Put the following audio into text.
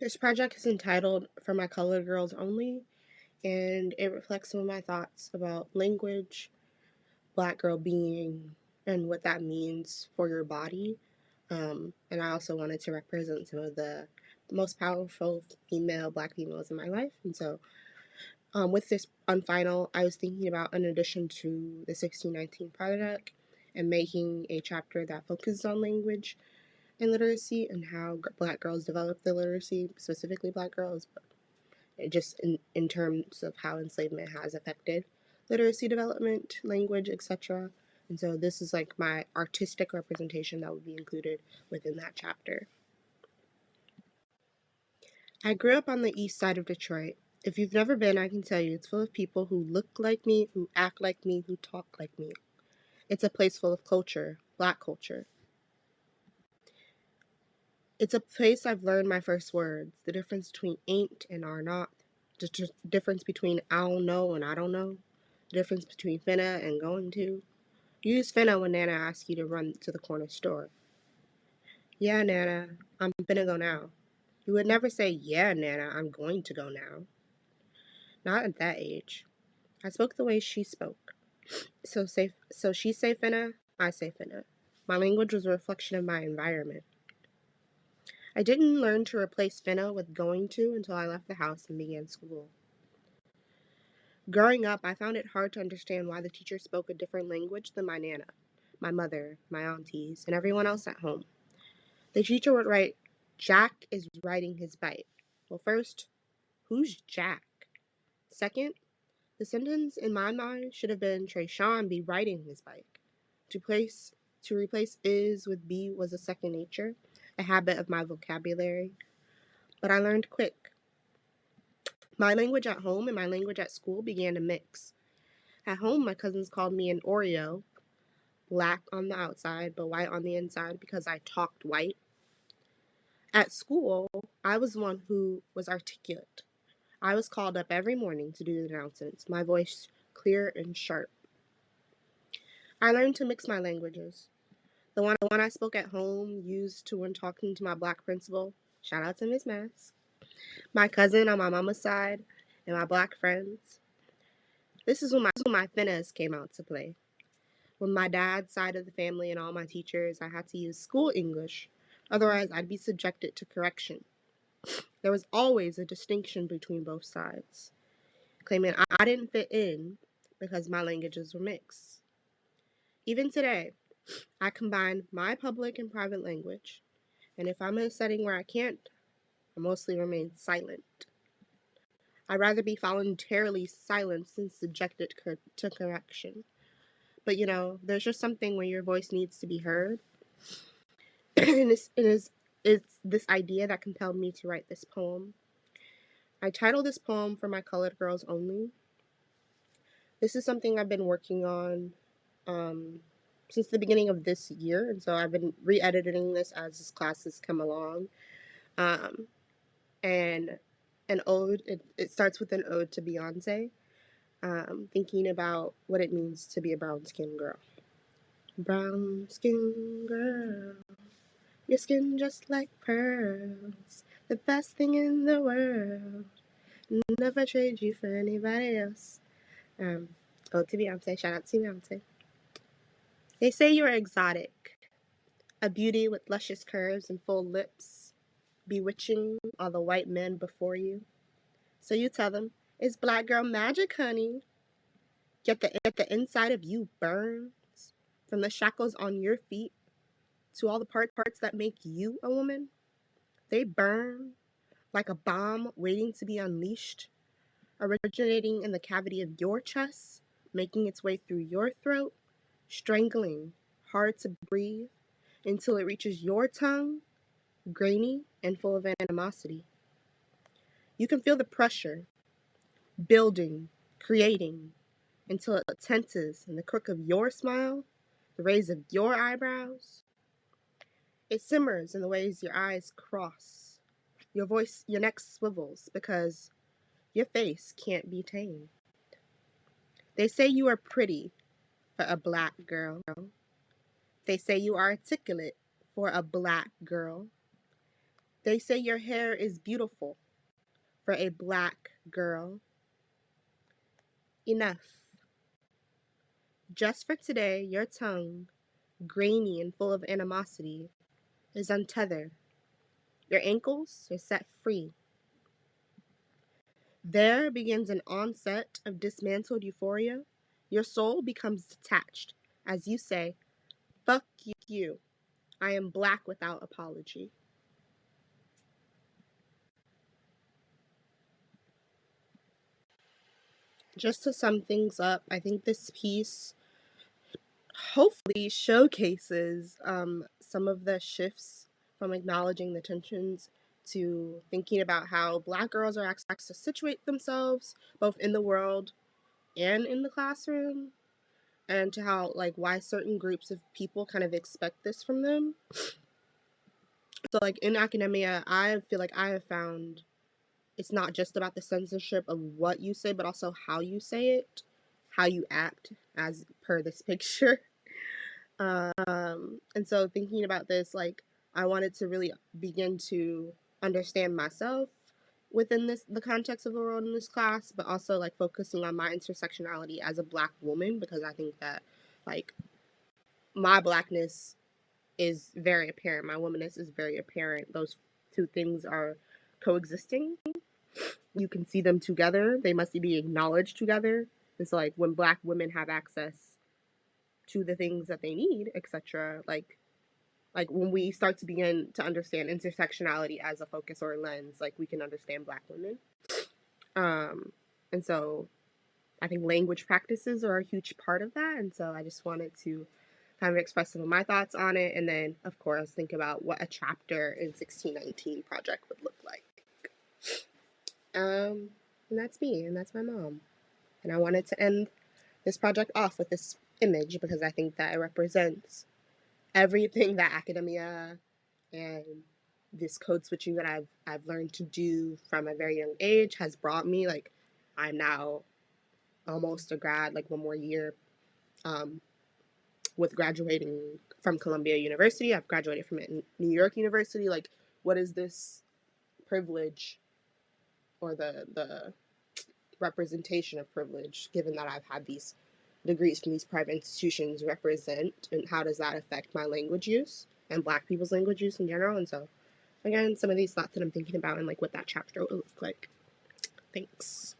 This project is entitled For My Colored Girls Only, and it reflects some of my thoughts about language, black girl being, and what that means for your body. And I also wanted to represent some of the most powerful black females in my life. And so with this on final, I was thinking about, in addition to the 1619 project, and making a chapter that focuses on language and literacy and how black girls develop their literacy, specifically black girls, but just in terms of how enslavement has affected literacy development, language, etc. And so this is like my artistic representation that would be included within that chapter. I grew up on the east side of Detroit. If you've never been, I can tell you it's full of people who look like me, who act like me, who talk like me. It's a place full of culture, black culture. It's a place I've learned my first words, the difference between ain't and are not, the difference between I don't know and I don't know, the difference between finna and going to. You use finna when Nana asks you to run to the corner store. Yeah, Nana, I'm finna go now. You would never say, yeah, Nana, I'm going to go now. Not at that age. I spoke the way she spoke. So she say finna, I say finna. My language was a reflection of my environment. I didn't learn to replace finna with going to until I left the house and began school. Growing up, I found it hard to understand why the teacher spoke a different language than my Nana, my mother, my aunties, and everyone else at home. The teacher would write, Jack is riding his bike. Well, first, who's Jack? Second, the sentence in my mind should have been Trayshawn be riding his bike. To replace is with be was a second nature, a habit of my vocabulary. But I learned quick. My language at home and my language at school began to mix. At home, my cousins called me an Oreo, black on the outside but white on the inside because I talked white. At school, I was the one who was articulate. I was called up every morning to do the announcements, my voice clear and sharp. I learned to mix my languages. The one I spoke at home, used to when talking to my black principal, shout out to Miss Mask, my cousin on my mama's side, and my black friends. This is when my finnas came out to play. With my dad's side of the family and all my teachers, I had to use school English, otherwise I'd be subjected to correction. There was always a distinction between both sides, claiming I didn't fit in because my languages were mixed. Even today, I combine my public and private language, and if I'm in a setting where I can't, I mostly remain silent. I'd rather be voluntarily silenced than subjected to correction. But there's just something where your voice needs to be heard. and it's this idea that compelled me to write this poem. I titled this poem For My Colored Girls Only. This is something I've been working on since the beginning of this year, and so I've been re-editing this as this classes come along. Um, and an ode, it starts with an ode to Beyonce, thinking about what it means to be a brown-skinned girl. Brown-skinned girl, your skin just like pearls, the best thing in the world. Never trade you for anybody else. Ode to Beyonce. Shout out to Beyonce. They say you're exotic, a beauty with luscious curves and full lips, bewitching all the white men before you. So you tell them, it's black girl magic, honey. Yet the inside of you burns, from the shackles on your feet to all the parts that make you a woman. They burn like a bomb waiting to be unleashed, originating in the cavity of your chest, making its way through your throat, strangling, hard to breathe, until it reaches your tongue, grainy and full of animosity. You can feel the pressure, building, creating, until it tenses in the crook of your smile, the raise of your eyebrows. It simmers in the ways your eyes cross, your neck swivels because your face can't be tamed. They say you are pretty for a black girl. They say you are articulate for a black girl. They say your hair is beautiful for a black girl. Enough. Just for today, your tongue, grainy and full of animosity, is untethered. Your ankles are set free. There begins an onset of dismantled euphoria. Your soul becomes detached as you say, fuck you. I am black without apology. Just to sum things up, I think this piece hopefully showcases some of the shifts from acknowledging the tensions to thinking about how black girls are asked to situate themselves both in the world and in the classroom, and to how like why certain groups of people kind of expect this from them. So like in academia, I feel like I have found it's not just about the censorship of what you say, but also how you say it, how you act, as per this picture. And so thinking about this, like I wanted to really begin to understand myself within the context of the world in this class, but also like focusing on my intersectionality as a black woman, because I think that like my blackness is very apparent, my womanness is very apparent. Those two things are coexisting. You can see them together. They must be acknowledged together. And so like when black women have access to the things that they need, etc., like when we start to begin to understand intersectionality as a focus or a lens, like we can understand black women. And so I think language practices are a huge part of that. And so I just wanted to kind of express some of my thoughts on it, and then of course think about what a chapter in 1619 project would look like. And that's me, and that's my mom. And I wanted to end this project off with this image because I think that it represents everything that academia and this code switching that I've learned to do from a very young age has brought me. Like I'm now almost a grad, like one more year with graduating from Columbia University. I've graduated from New York University. Like, what is this privilege or the representation of privilege, given that I've had these degrees from these private institutions, represent, and how does that affect my language use and Black people's language use in general? And so, again, some of these thoughts that I'm thinking about and like what that chapter will look like. Thanks.